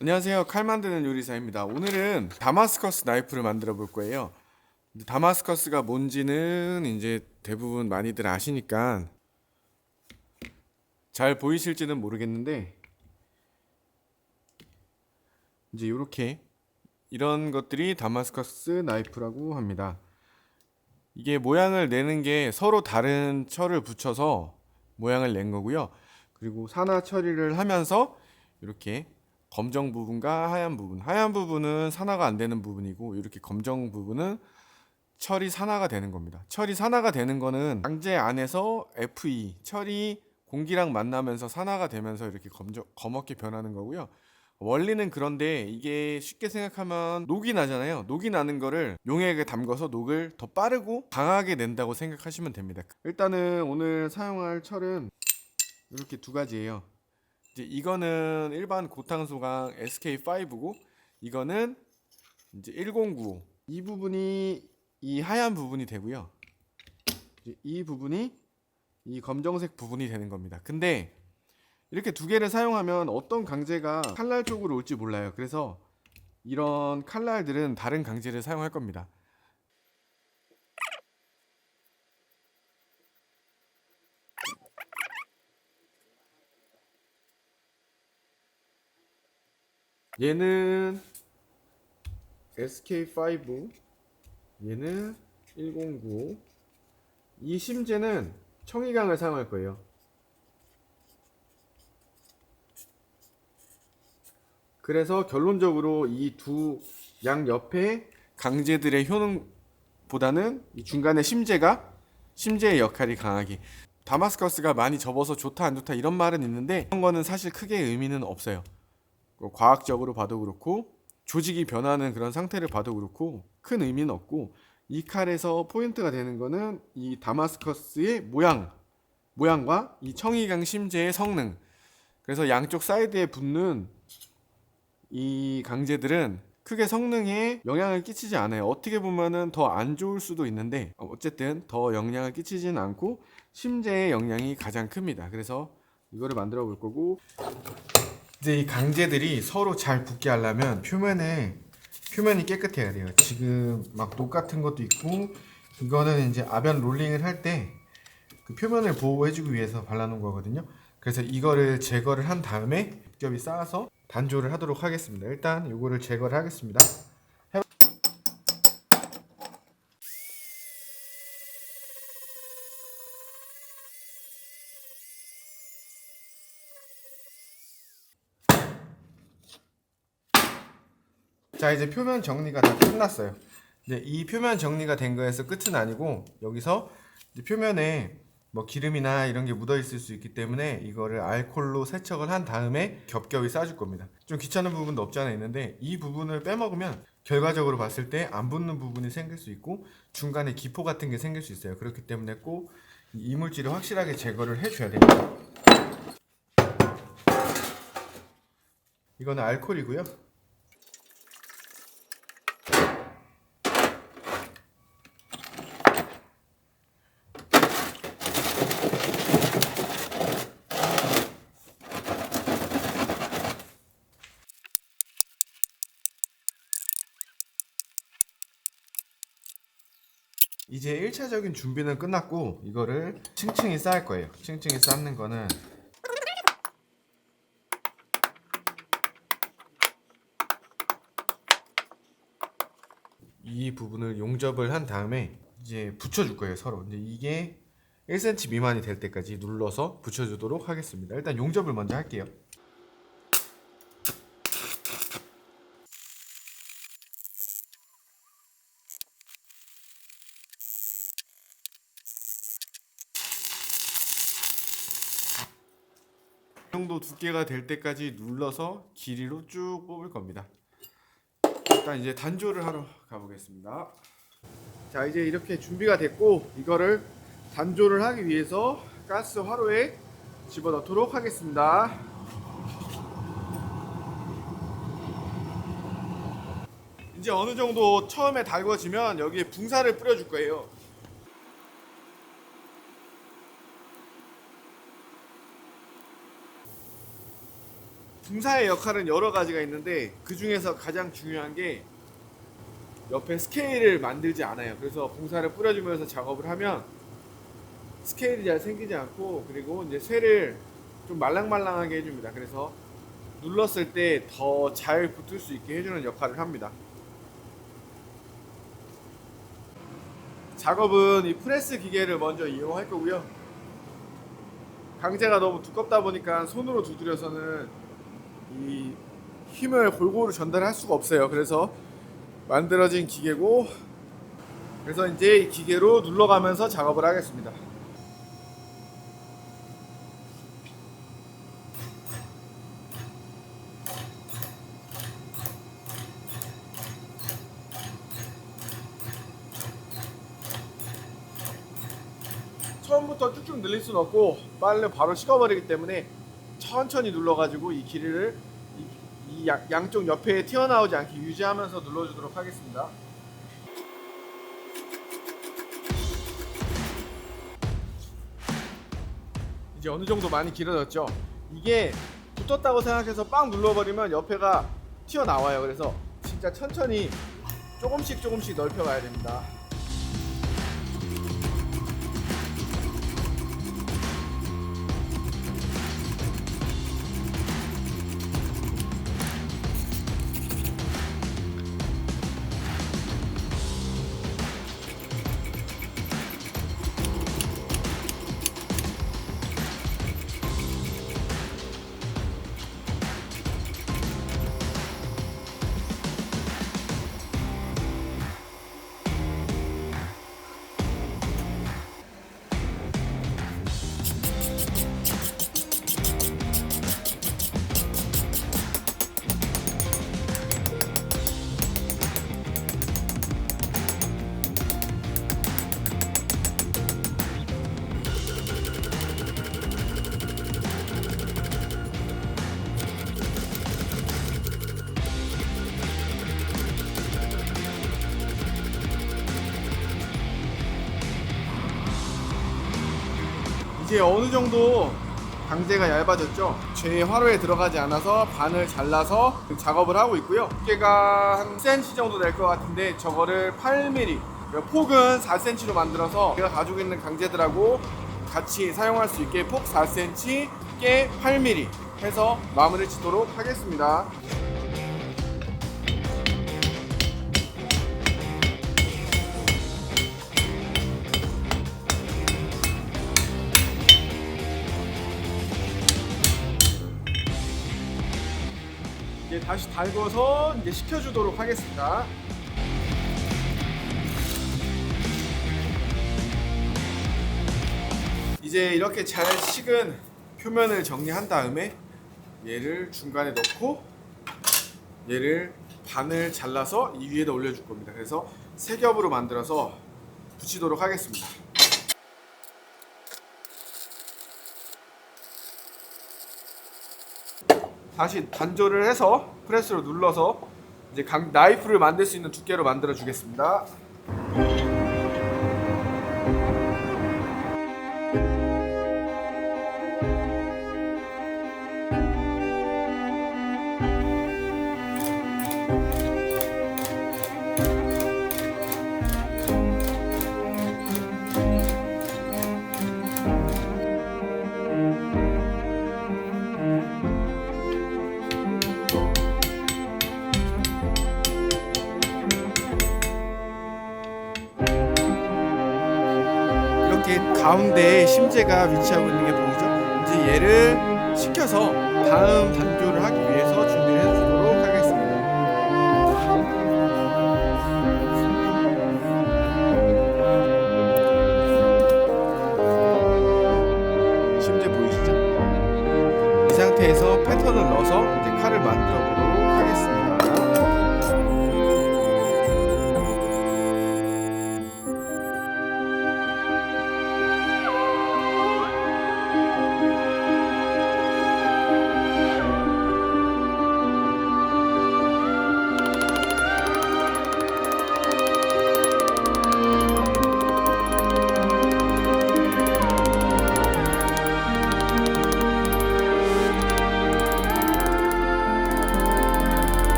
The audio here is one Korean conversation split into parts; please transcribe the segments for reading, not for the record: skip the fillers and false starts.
안녕하세요. 칼 만드는 요리사입니다. 오늘은 다마스커스 나이프를 만들어 볼 거예요. 다마스커스가 뭔지는 이제 대부분 많이들 아시니까 잘 보이실지는 모르겠는데, 이제 이런 것들이 다마스커스 나이프라고 합니다. 이게 모양을 내는 게 서로 다른 철을 붙여서 모양을 낸 거고요. 그리고 산화 처리를 하면서 이렇게 검정 부분과 하얀 부분은 산화가 안 되는 부분이고, 이렇게 검정 부분은 철이 산화가 되는 겁니다. 철이 산화가 되는 거는 양재 안에서 Fe, 철이 공기랑 만나면서 산화가 되면서 이렇게 검게 변하는 거고요. 원리는 그런데 이게 쉽게 생각하면 녹이 나잖아요. 녹이 나는 거를 용액에 담궈서 녹을 더 빠르고 강하게 낸다고 생각하시면 됩니다. 일단은 오늘 사용할 철은 이렇게 두 가지예요. 이제 이거는 일반 고탕소강 SK5고, 이거는 이제 1095. 이 부분이 이 하얀 부분이 되고요. 이제 이 부분이 이 검정색 부분이 되는 겁니다. 근데 이렇게 두 개를 사용하면 어떤 강제가 칼날 쪽으로 올지 몰라요. 그래서 이런 칼날들은 다른 강제를 사용할 겁니다. 얘는 SK5, 얘는 1095. 이 심재는 청이강을 사용할 거예요. 그래서 결론적으로 이 두 양 옆에 강제들의 효능보다는 이 중간에 심재의 역할이 강하게. 다마스커스가 많이 접어서 좋다 안 좋다 이런 말은 있는데, 그런 거는 사실 크게 의미는 없어요. 과학적으로 봐도 그렇고 조직이 변하는 그런 상태를 봐도 그렇고 큰 의미는 없고, 이 칼에서 포인트가 되는 거는 이 다마스커스의 모양과 이 청이강 심재의 성능. 그래서 양쪽 사이드에 붙는 이 강제들은 크게 성능에 영향을 끼치지 않아요. 어떻게 보면은 더 안 좋을 수도 있는데, 어쨌든 더 영향을 끼치지는 않고 심재의 영향이 가장 큽니다. 그래서 이거를 만들어 볼 거고, 이제 이 강제들이 서로 잘 붙게 하려면 표면이 깨끗해야 돼요. 지금 막 녹 같은 것도 있고, 이거는 이제 아변 롤링을 할 때 그 표면을 보호해주기 위해서 발라놓은 거거든요. 그래서 이거를 제거를 한 다음에 겹겹이 쌓아서 단조를 하도록 하겠습니다. 일단 이거를 제거를 하겠습니다. 자, 이제 표면 정리가 다 끝났어요. 이제 이 표면 정리가 된 거에서 끝은 아니고, 여기서 이제 표면에 뭐 기름이나 이런 게 묻어 있을 수 있기 때문에 이거를 알콜로 세척을 한 다음에 겹겹이 싸줄 겁니다. 좀 귀찮은 부분도 없지 않아 있는데, 이 부분을 빼먹으면 결과적으로 봤을 때 안 붙는 부분이 생길 수 있고 중간에 기포 같은 게 생길 수 있어요. 그렇기 때문에 꼭 이물질을 확실하게 제거를 해줘야 됩니다. 이거는 알콜이고요. 이제 1차적인 준비는 끝났고, 이거를 층층이 쌓을 거예요. 층층이 쌓는 거는 이 부분을 용접을 한 다음에 이제 붙여줄 거예요, 서로. 이제 이게 1cm 미만이 될 때까지 눌러서 붙여주도록 하겠습니다. 일단 용접을 먼저 할게요. 이 정도 두께가 될 때까지 눌러서 길이로 쭉 뽑을 겁니다. 일단 이제 단조를 하러 가보겠습니다. 자, 이제 이렇게 준비가 됐고, 이거를 단조를 하기 위해서 가스 화로에 집어넣도록 하겠습니다. 이제 어느 정도 처음에 달궈지면 여기에 붕사를 뿌려줄 거예요. 붕사의 역할은 여러 가지가 있는데 그 중에서 가장 중요한 게 옆에 스케일을 만들지 않아요. 그래서 붕사를 뿌려주면서 작업을 하면 스케일이 잘 생기지 않고, 그리고 이제 쇠를 좀 말랑말랑하게 해줍니다. 그래서 눌렀을 때 더 잘 붙을 수 있게 해주는 역할을 합니다. 작업은 이 프레스 기계를 먼저 이용할 거고요. 강제가 너무 두껍다 보니까 손으로 두드려서는 이 힘을 골고루 전달할 수가 없어요. 그래서 만들어진 기계고, 그래서 이제 이 기계로 눌러가면서 작업을 하겠습니다. 처음부터 쭉쭉 늘릴 수는 없고 빨리 바로 식어버리기 때문에 천천히 눌러가지고 이 길이를 양쪽 옆에 튀어나오지 않게 유지하면서 눌러주도록 하겠습니다. 이제 어느 정도 많이 길어졌죠. 이게 붙었다고 생각해서 빵 눌러버리면 옆에가 튀어나와요. 그래서 진짜 천천히 조금씩 넓혀가야 됩니다. 이제 어느 정도 강제가 얇아졌죠. 제 화로에 들어가지 않아서 반을 잘라서 작업을 하고 있고요. 두께가 한 10cm 정도 될 것 같은데 저거를 8mm, 폭은 4cm로 만들어서 제가 가지고 있는 강제들하고 같이 사용할 수 있게 폭 4cm, 두께 8mm 해서 마무리 짓도록 하겠습니다. 이제 다시 달궈서 이제 식혀주도록 하겠습니다. 이제 이렇게 잘 식은 표면을 정리한 다음에 얘를 중간에 넣고 얘를 반을 잘라서 이 위에다 올려줄 겁니다. 그래서 세 겹으로 만들어서 붙이도록 하겠습니다. 다시 단조를 해서 프레스로 눌러서 이제 나이프를 만들 수 있는 두께로 만들어 주겠습니다. 이렇게 가운데에 심재가 위치하고 있는 게 보이죠? 이제 얘를 식혀서 다음 단조를 하기 위해서 준비를 해주도록 하겠습니다. 심재 보이시죠? 이 상태에서 패턴을 넣어서 이제 칼을 만들어 보도록 하겠습니다.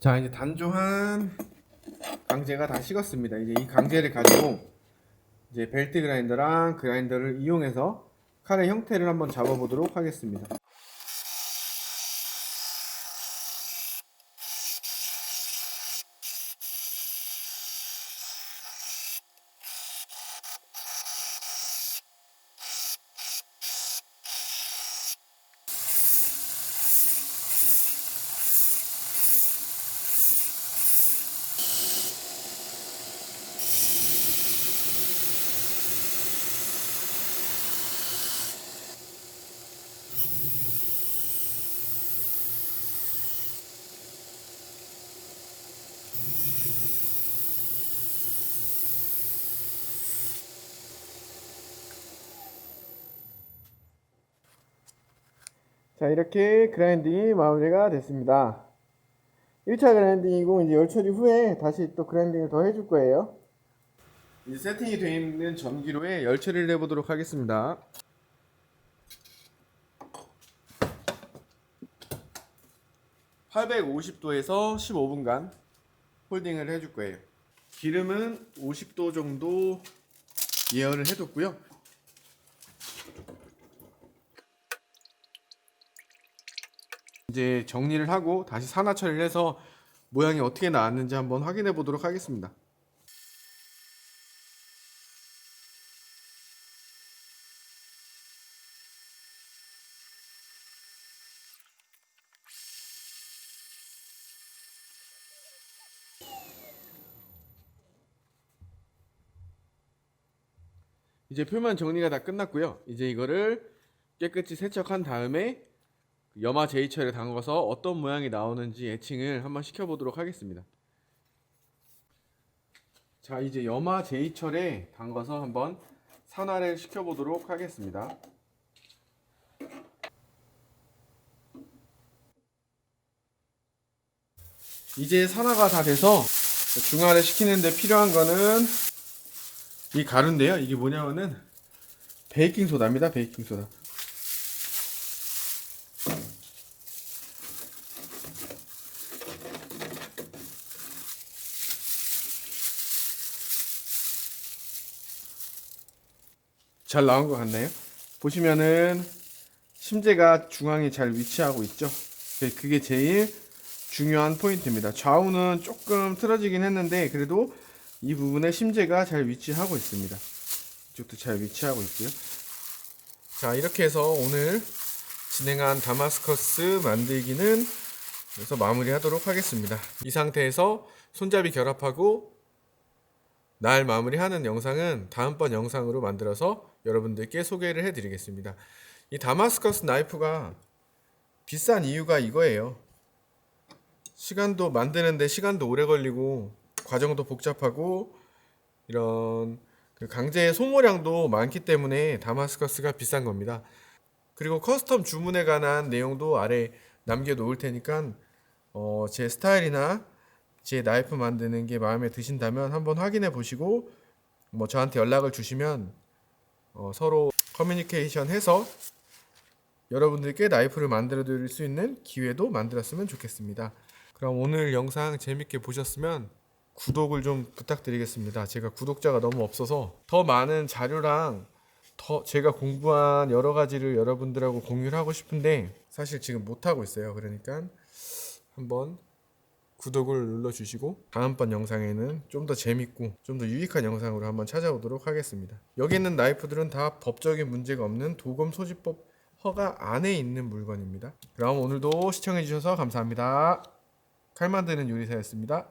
자, 이제 단조한 강제가 다 식었습니다. 이제 이 강제를 가지고 이제 벨트 그라인더랑 그라인더를 이용해서 칼의 형태를 한번 잡아보도록 하겠습니다. 자, 이렇게 그라인딩이 마무리가 됐습니다. 1차 그라인딩이고 이제 열 처리 후에 다시 또 그라인딩을 더 해줄 거예요. 이제 세팅이 되어 있는 전기로에 열 처리를 해보도록 하겠습니다. 850도에서 15분간 홀딩을 해줄 거예요. 기름은 50도 정도 예열을 해뒀고요. 이제 정리를 하고 다시 산화 처리를 해서 모양이 어떻게 나왔는지 한번 확인해 보도록 하겠습니다. 이제 표면 정리가 다 끝났고요. 이제 이거를 깨끗이 세척한 다음에 염화 제이철에 담가서 어떤 모양이 나오는지 애칭을 한번 시켜보도록 하겠습니다. 자, 이제 염화 제이철에 담가서 한번 산화를 시켜보도록 하겠습니다. 이제 산화가 다 돼서 중화를 시키는데 필요한 거는 이 가루인데요. 이게 뭐냐면은 베이킹 소다입니다. 베이킹 소다. 잘 나온 것 같나요? 보시면은 심재가 중앙에 잘 위치하고 있죠. 그게 제일 중요한 포인트입니다. 좌우는 조금 틀어지긴 했는데 그래도 이 부분에 심재가 잘 위치하고 있습니다. 이쪽도 잘 위치하고 있고요. 자, 이렇게 해서 오늘 진행한 다마스커스 만들기는 여기서 마무리하도록 하겠습니다. 이 상태에서 손잡이 결합하고 날 마무리하는 영상은 다음번 영상으로 만들어서 여러분들께 소개를 해드리겠습니다. 이 다마스커스 나이프가 비싼 이유가 이거예요. 시간도 만드는데 시간도 오래 걸리고 과정도 복잡하고 이런 강제 소모량도 많기 때문에 다마스커스가 비싼 겁니다. 그리고 커스텀 주문에 관한 내용도 아래 남겨놓을 테니까 제 스타일이나 제 나이프 만드는 게 마음에 드신다면 한번 확인해 보시고 저한테 연락을 주시면 서로 커뮤니케이션 해서 여러분들께 나이프를 만들어 드릴 수 있는 기회도 만들었으면 좋겠습니다. 그럼 오늘 영상 재밌게 보셨으면 구독을 좀 부탁드리겠습니다. 제가 구독자가 너무 없어서 더 많은 자료랑 더 제가 공부한 여러 가지를 여러분들하고 공유를 하고 싶은데 사실 지금 못하고 있어요. 그러니까 한번 구독을 눌러주시고 다음번 영상에는 좀 더 재밌고 좀 더 유익한 영상으로 한번 찾아오도록 하겠습니다. 여기 있는 나이프들은 다 법적인 문제가 없는 도금 소지법 허가 안에 있는 물건입니다. 그럼 오늘도 시청해주셔서 감사합니다. 칼 만드는 요리사였습니다.